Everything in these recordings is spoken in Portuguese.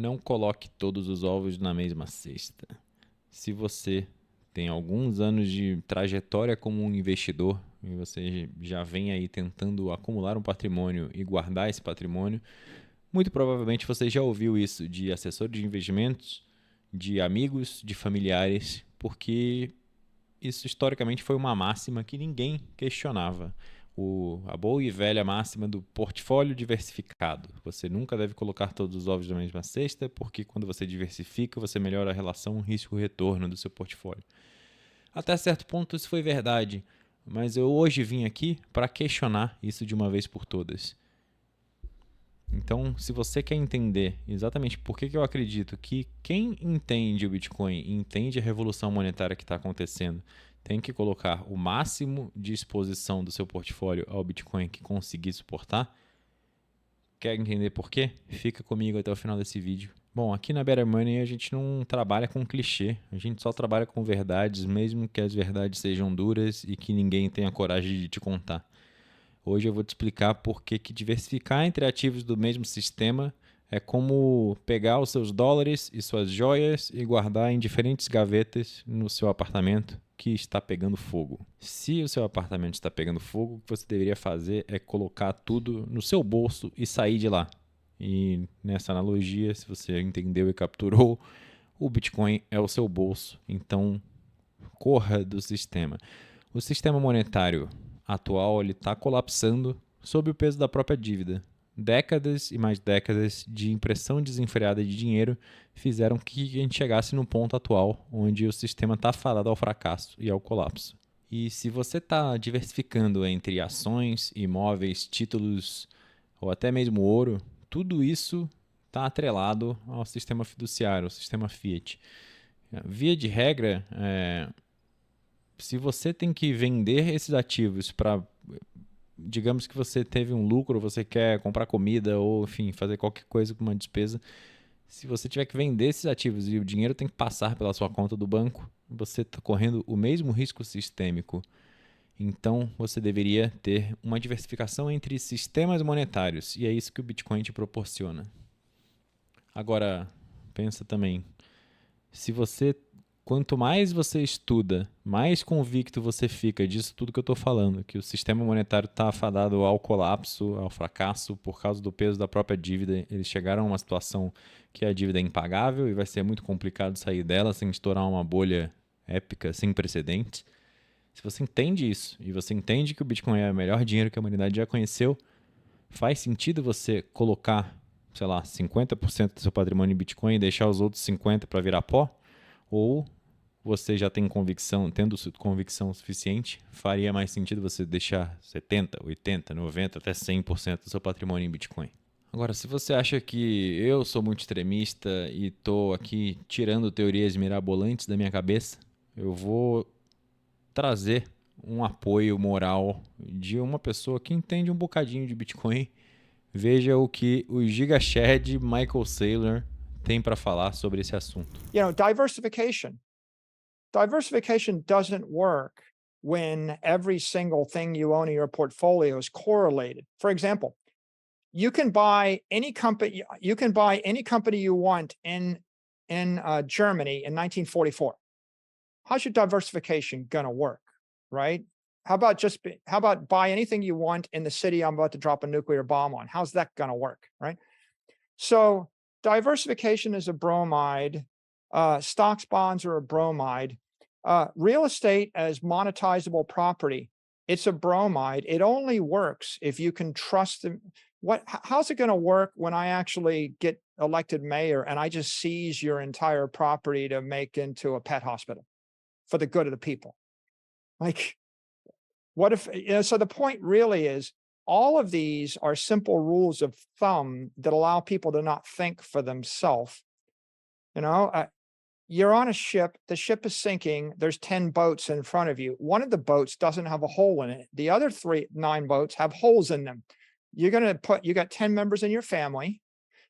Não coloque todos os ovos na mesma cesta. Se você tem alguns anos de trajetória como um investidor e você já vem aí tentando acumular um patrimônio e guardar esse patrimônio, muito provavelmente você já ouviu isso de assessores de investimentos, de amigos, de familiares, porque isso historicamente foi uma máxima que ninguém questionava. A boa e velha máxima do portfólio diversificado. Você nunca deve colocar todos os ovos na mesma cesta, porque quando você diversifica, você melhora a relação risco-retorno do seu portfólio. Até certo ponto isso foi verdade, mas eu hoje vim aqui para questionar isso de uma vez por todas. Então, se você quer entender exatamente por que eu acredito que quem entende o Bitcoin, entende a revolução monetária que está acontecendo, tem que colocar o máximo de exposição do seu portfólio ao Bitcoin que conseguir suportar, quer entender por quê? Fica comigo até o final desse vídeo. Bom, aqui na Better Money a gente não trabalha com clichê, a gente só trabalha com verdades, mesmo que as verdades sejam duras e que ninguém tenha coragem de te contar. Hoje eu vou te explicar por que diversificar entre ativos do mesmo sistema é como pegar os seus dólares e suas joias e guardar em diferentes gavetas no seu apartamento que está pegando fogo. Se o seu apartamento está pegando fogo, o que você deveria fazer é colocar tudo no seu bolso e sair de lá. E nessa analogia, se você entendeu e capturou, o Bitcoin é o seu bolso, então corra do sistema. O sistema monetário atual está colapsando sob o peso da própria dívida. Décadas e mais décadas de impressão desenfreada de dinheiro fizeram que a gente chegasse no ponto atual, onde o sistema está fadado ao fracasso e ao colapso. E se você está diversificando entre ações, imóveis, títulos ou até mesmo ouro, tudo isso está atrelado ao sistema fiduciário, ao sistema Fiat. Via de regra, se você tem que vender esses ativos para, digamos que você teve um lucro, você quer comprar comida ou, enfim, fazer qualquer coisa com uma despesa, se você tiver que vender esses ativos e o dinheiro tem que passar pela sua conta do banco, você está correndo o mesmo risco sistêmico. Então, você deveria ter uma diversificação entre sistemas monetários, e é isso que o Bitcoin te proporciona. Agora, pensa também, se você quanto mais você estuda, mais convicto você fica disso tudo que eu estou falando, que o sistema monetário está afadado ao colapso, ao fracasso por causa do peso da própria dívida. Eles chegaram a uma situação que a dívida é impagável e vai ser muito complicado sair dela sem estourar uma bolha épica sem precedentes. Se você entende isso e você entende que o Bitcoin é o melhor dinheiro que a humanidade já conheceu, faz sentido você colocar, sei lá, 50% do seu patrimônio em Bitcoin e deixar os outros 50% para virar pó? Ou você já tem convicção, tendo convicção suficiente, faria mais sentido você deixar 70, 80, 90, até 100% do seu patrimônio em Bitcoin. Agora, se você acha que eu sou muito extremista e estou aqui tirando teorias mirabolantes da minha cabeça, eu vou trazer um apoio moral de uma pessoa que entende um bocadinho de Bitcoin. Veja o que o GigaShed Michael Saylor tem para falar sobre esse assunto. Diversification. Diversification doesn't work when every single thing you own in your portfolio is correlated. For example, you can buy any company. You can buy any company you want in Germany in 1944. How's your diversification gonna work, right? How about buy anything you want in the city I'm about to drop a nuclear bomb on? How's that gonna work, right? So diversification is a bromide. Stocks, bonds are a bromide. Real estate as monetizable property, it's a bromide. It only works if you can trust them. How's it going to work when I actually get elected mayor and I just seize your entire property to make into a pet hospital for the good of the people? Like, what if, so the point really is all of these are simple rules of thumb that allow people to not think for themselves. You know, you're on a ship, the ship is sinking, there's 10 boats in front of you. One of the boats doesn't have a hole in it. The other 9 boats have holes in them. You got 10 members in your family.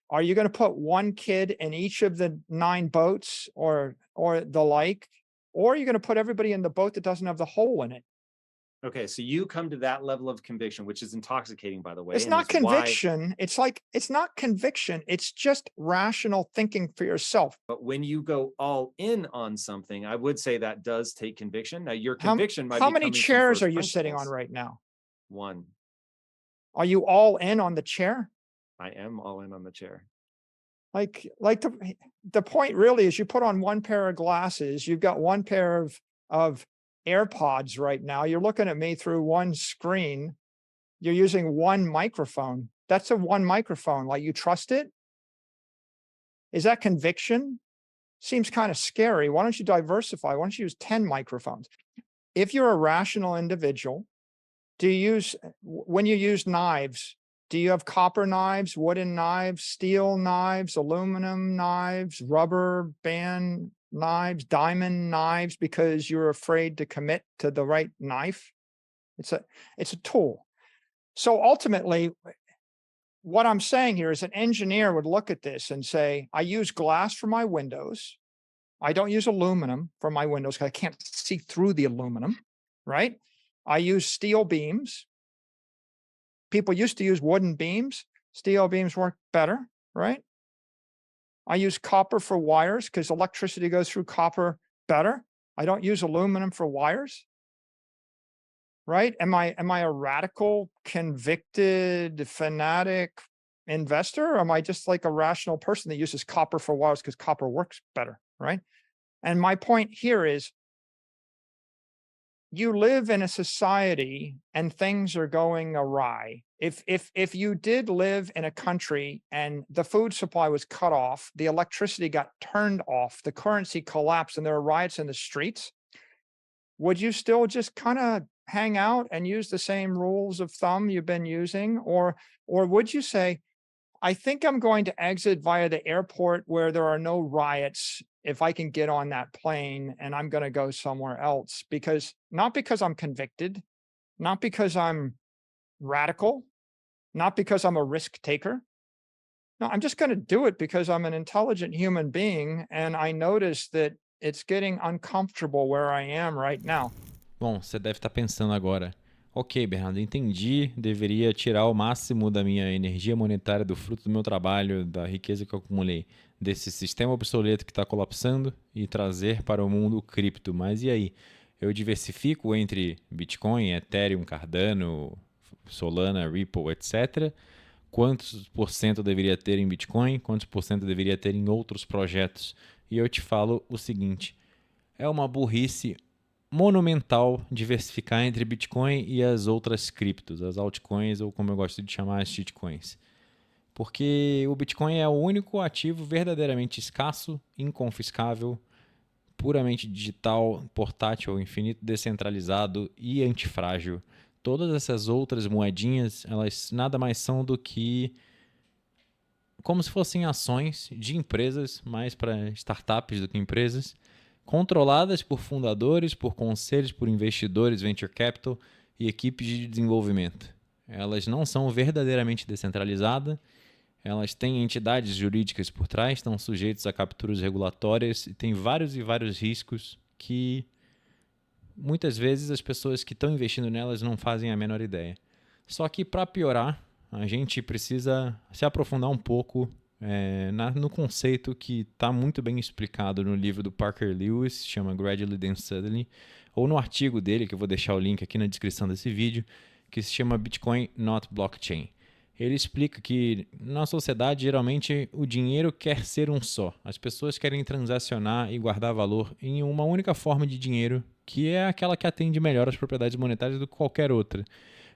Are you going to put one kid in each of the 9 boats or the like? Or are you going to put everybody in the boat that doesn't have the hole in it? Okay, so you come to that level of conviction, which is intoxicating, by the way. It's and not is why- conviction. It's not conviction. It's just rational thinking for yourself. But when you go all in on something, I would say that does take conviction. Now, your How, conviction might how be many coming from chairs first are you sitting on principles. right now? One. Are you all in on the chair? I am all in on the chair. Like the point really is you put on one pair of glasses, you've got one pair of AirPods right now. You're looking at me through one screen. You're using one microphone. That's a one microphone. Like, you trust it? Is that conviction? Seems kind of scary. Why don't you diversify? Why don't you use 10 microphones? If you're a rational individual, when you use knives, do you have copper knives, wooden knives, steel knives, aluminum knives, rubber band knives, diamond knives, because you're afraid to commit to the right knife? It's a tool. So ultimately, what I'm saying here is an engineer would look at this and say, I use glass for my windows. I don't use aluminum for my windows because I can't see through the aluminum, right? I use steel beams. People used to use wooden beams. Steel beams work better, right? I use copper for wires because electricity goes through copper better. I don't use aluminum for wires, right? Am I a radical, convicted, fanatic investor? Or am I just like a rational person that uses copper for wires because copper works better, right? And my point here is, you live in a society and things are going awry. If you did live in a country and the food supply was cut off, the electricity got turned off, the currency collapsed, and there were riots in the streets, would you still just kind of hang out and use the same rules of thumb you've been using? Or would you say, I think I'm going to exit via the airport where there are no riots if I can get on that plane, and I'm going to go somewhere else, not because I'm convicted, not because I'm radical, not because I'm a risk taker. No, I'm just going to do it because I'm an intelligent human being, and I notice that it's getting uncomfortable where I am right now. Bom, você deve estar pensando agora, ok, Bernardo, entendi, deveria tirar o máximo da minha energia monetária, do fruto do meu trabalho, da riqueza que eu acumulei, desse sistema obsoleto que está colapsando e trazer para o mundo cripto. Mas e aí? Eu diversifico entre Bitcoin, Ethereum, Cardano, Solana, Ripple, etc. Quantos por cento eu deveria ter em Bitcoin? Quantos por cento eu deveria ter em outros projetos? E eu te falo o seguinte, é uma burrice monumental diversificar entre Bitcoin e as outras criptos, as altcoins, ou como eu gosto de chamar, as shitcoins. Porque o Bitcoin é o único ativo verdadeiramente escasso, inconfiscável, puramente digital, portátil, infinito, descentralizado e antifrágil. Todas essas outras moedinhas, elas nada mais são do que como se fossem ações de empresas, mais para startups do que empresas, controladas por fundadores, por conselhos, por investidores, venture capital e equipes de desenvolvimento. Elas não são verdadeiramente descentralizadas, elas têm entidades jurídicas por trás, estão sujeitas a capturas regulatórias e tem vários e vários riscos que muitas vezes as pessoas que estão investindo nelas não fazem a menor ideia. Só que para piorar, a gente precisa se aprofundar um pouco no conceito que está muito bem explicado no livro do Parker Lewis, chama Gradually Then Suddenly, ou no artigo dele, que eu vou deixar o link aqui na descrição desse vídeo, que se chama Bitcoin Not Blockchain. Ele explica que na sociedade, geralmente, o dinheiro quer ser um só. As pessoas querem transacionar e guardar valor em uma única forma de dinheiro, que é aquela que atende melhor as propriedades monetárias do que qualquer outra.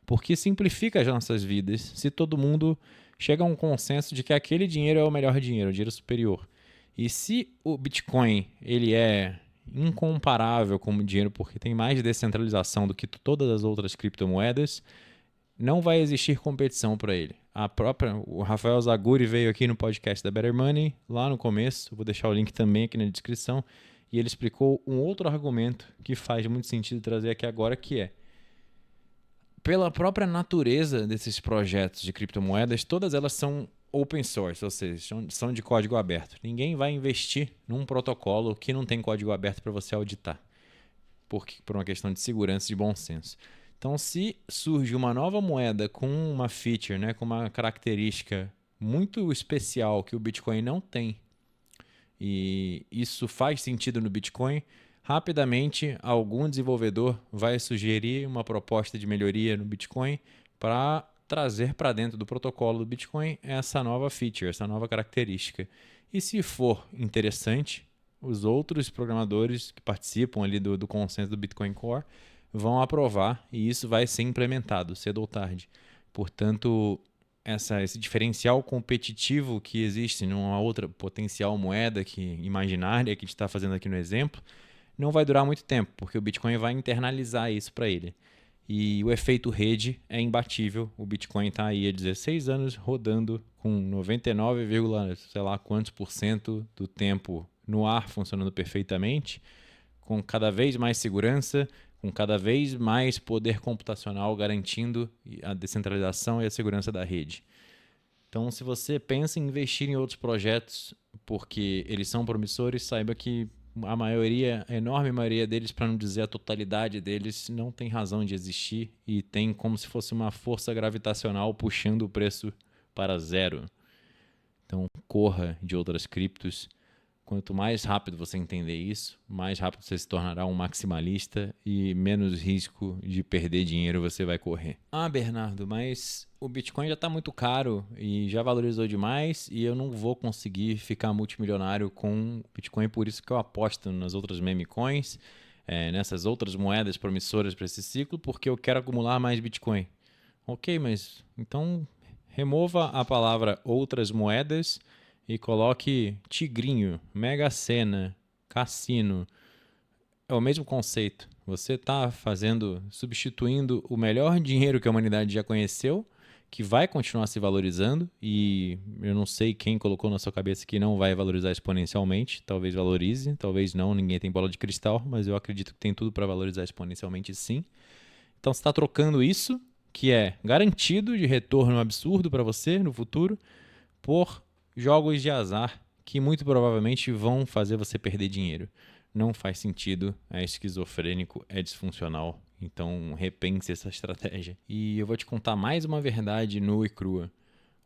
Porque simplifica as nossas vidas se todo mundo chega a um consenso de que aquele dinheiro é o melhor dinheiro, o dinheiro superior. E se o Bitcoin ele é incomparável como dinheiro porque tem mais descentralização do que todas as outras criptomoedas, não vai existir competição para ele. O Rafael Zaguri veio aqui no podcast da Better Money, lá no começo, vou deixar o link também aqui na descrição, e ele explicou um outro argumento que faz muito sentido trazer aqui agora, que é, pela própria natureza desses projetos de criptomoedas, todas elas são open source, ou seja, são de código aberto. Ninguém vai investir num protocolo que não tem código aberto para você auditar, por uma questão de segurança e de bom senso. Então, se surge uma nova moeda com uma feature, né, com uma característica muito especial que o Bitcoin não tem, e isso faz sentido no Bitcoin, rapidamente algum desenvolvedor vai sugerir uma proposta de melhoria no Bitcoin para trazer para dentro do protocolo do Bitcoin essa nova feature, essa nova característica. E se for interessante, os outros programadores que participam ali do consenso do Bitcoin Core vão aprovar e isso vai ser implementado cedo ou tarde. Portanto, esse diferencial competitivo que existe numa outra potencial moeda imaginária que a gente está fazendo aqui no exemplo, não vai durar muito tempo, porque o Bitcoin vai internalizar isso para ele. E o efeito rede é imbatível. O Bitcoin está aí há 16 anos rodando com 99, sei lá quantos por cento do tempo no ar funcionando perfeitamente, com cada vez mais segurança, com cada vez mais poder computacional garantindo a descentralização e a segurança da rede. Então, se você pensa em investir em outros projetos porque eles são promissores, saiba que a enorme maioria deles, para não dizer a totalidade deles, não tem razão de existir e tem como se fosse uma força gravitacional puxando o preço para zero. Então, corra de outras criptos. Quanto mais rápido você entender isso, mais rápido você se tornará um maximalista e menos risco de perder dinheiro você vai correr. Ah, Bernardo, mas o Bitcoin já está muito caro e já valorizou demais e eu não vou conseguir ficar multimilionário com Bitcoin, por isso que eu aposto nas outras meme coins, nessas outras moedas promissoras para esse ciclo, porque eu quero acumular mais Bitcoin. Ok, mas então remova a palavra outras moedas e coloque tigrinho, mega sena, cassino. É o mesmo conceito. Você está substituindo o melhor dinheiro que a humanidade já conheceu, que vai continuar se valorizando, e eu não sei quem colocou na sua cabeça que não vai valorizar exponencialmente. Talvez valorize, talvez não, ninguém tem bola de cristal, mas eu acredito que tem tudo para valorizar exponencialmente sim. Então você está trocando isso, que é garantido de retorno absurdo para você no futuro, por jogos de azar que muito provavelmente vão fazer você perder dinheiro. Não faz sentido, é esquizofrênico, é disfuncional. Então repense essa estratégia. E eu vou te contar mais uma verdade nua e crua.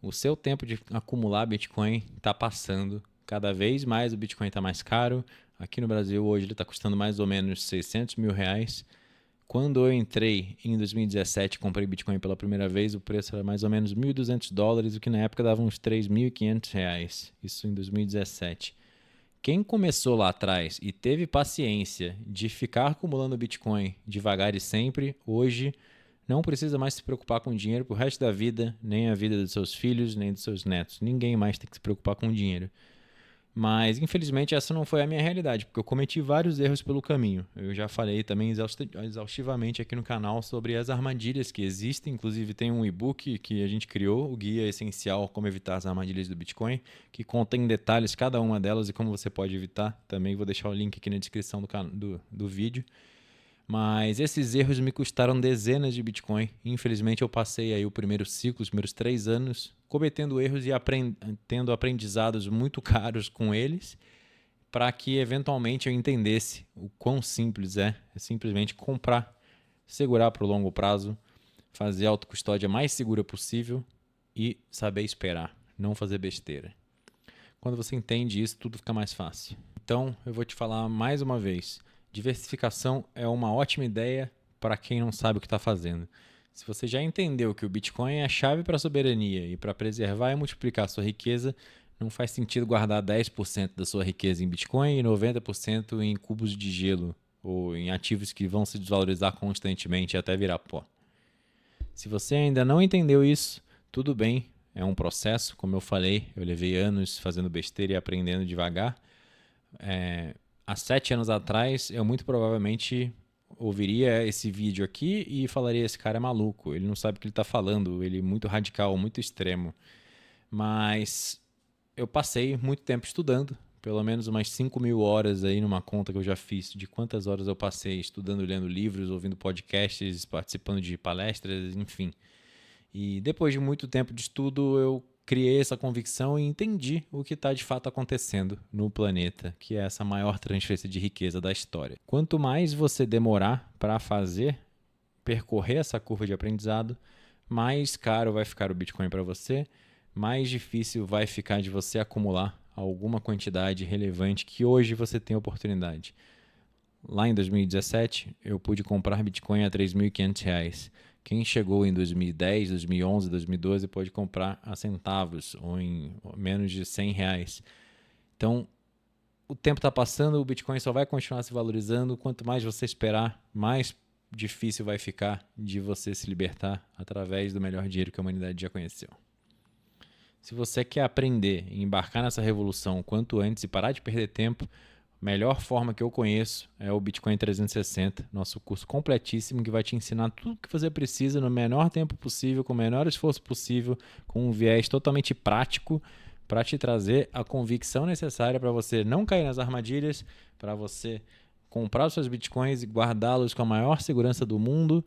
O seu tempo de acumular Bitcoin está passando. Cada vez mais o Bitcoin está mais caro. Aqui no Brasil hoje ele está custando mais ou menos 600 mil reais. Quando eu entrei em 2017 e comprei Bitcoin pela primeira vez, o preço era mais ou menos $1.200, o que na época dava uns R$3.500. Isso em 2017. Quem começou lá atrás e teve paciência de ficar acumulando Bitcoin devagar e sempre, hoje não precisa mais se preocupar com dinheiro pro resto da vida, nem a vida dos seus filhos, nem dos seus netos. Ninguém mais tem que se preocupar com dinheiro. Mas, infelizmente, essa não foi a minha realidade, porque eu cometi vários erros pelo caminho. Eu já falei também exaustivamente aqui no canal sobre as armadilhas que existem. Inclusive, tem um e-book que a gente criou, o Guia Essencial Como Evitar as Armadilhas do Bitcoin, que contém detalhes cada uma delas e como você pode evitar. Também vou deixar o link aqui na descrição do vídeo. Mas esses erros me custaram dezenas de Bitcoin. Infelizmente, eu passei aí o primeiro ciclo, os primeiros 3 anos, cometendo erros e tendo aprendizados muito caros com eles, para que eventualmente eu entendesse o quão simples é simplesmente comprar, segurar para o longo prazo, fazer a autocustódia mais segura possível e saber esperar, não fazer besteira. Quando você entende isso, tudo fica mais fácil. Então, eu vou te falar mais uma vez. Diversificação é uma ótima ideia para quem não sabe o que está fazendo. Se você já entendeu que o Bitcoin é a chave para a soberania e para preservar e multiplicar a sua riqueza, não faz sentido guardar 10% da sua riqueza em Bitcoin e 90% em cubos de gelo ou em ativos que vão se desvalorizar constantemente até virar pó. Se você ainda não entendeu isso, tudo bem, é um processo, como eu falei, eu levei anos fazendo besteira e aprendendo devagar. Há 7 anos atrás, eu muito provavelmente ouviria esse vídeo aqui e falaria: esse cara é maluco, ele não sabe o que ele está falando, ele é muito radical, muito extremo. Mas eu passei muito tempo estudando, pelo menos umas 5.000 horas aí numa conta que eu já fiz de quantas horas eu passei estudando, lendo livros, ouvindo podcasts, participando de palestras, enfim. E depois de muito tempo de estudo, eu criei essa convicção e entendi o que está de fato acontecendo no planeta, que é essa maior transferência de riqueza da história. Quanto mais você demorar para percorrer essa curva de aprendizado, mais caro vai ficar o Bitcoin para você, mais difícil vai ficar de você acumular alguma quantidade relevante que hoje você tem oportunidade. Lá em 2017, eu pude comprar Bitcoin a R$ 3.500. Quem chegou em 2010, 2011, 2012 pode comprar a centavos ou em menos de R$100. Então, o tempo está passando, o Bitcoin só vai continuar se valorizando. Quanto mais você esperar, mais difícil vai ficar de você se libertar através do melhor dinheiro que a humanidade já conheceu. Se você quer aprender e embarcar nessa revolução quanto antes e parar de perder tempo, a melhor forma que eu conheço é o Bitcoin 360, nosso curso completíssimo que vai te ensinar tudo o que você precisa no menor tempo possível, com o menor esforço possível, com um viés totalmente prático para te trazer a convicção necessária para você não cair nas armadilhas, para você comprar os seus Bitcoins e guardá-los com a maior segurança do mundo,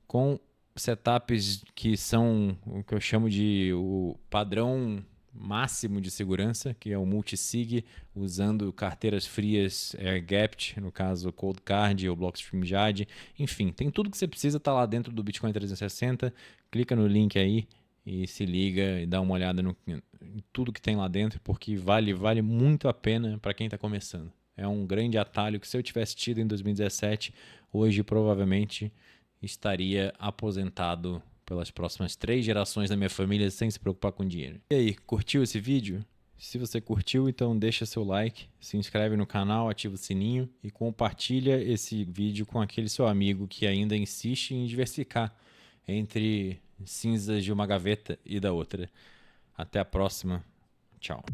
com setups que são o que eu chamo de o padrão máximo de segurança, que é o multisig, usando carteiras frias air-gapped, no caso Cold Card ou Blockstream Jade. Enfim, tem tudo que você precisa, tá lá dentro do Bitcoin 360. Clica no link aí e se liga e dá uma olhada em tudo que tem lá dentro, porque vale muito a pena para quem está começando. É um grande atalho que, se eu tivesse tido em 2017, hoje provavelmente estaria aposentado pelas próximas 3 gerações da minha família sem se preocupar com dinheiro. E aí, curtiu esse vídeo? Se você curtiu, então deixa seu like, se inscreve no canal, ativa o sininho e compartilha esse vídeo com aquele seu amigo que ainda insiste em diversificar entre cinzas de uma gaveta e da outra. Até a próxima. Tchau.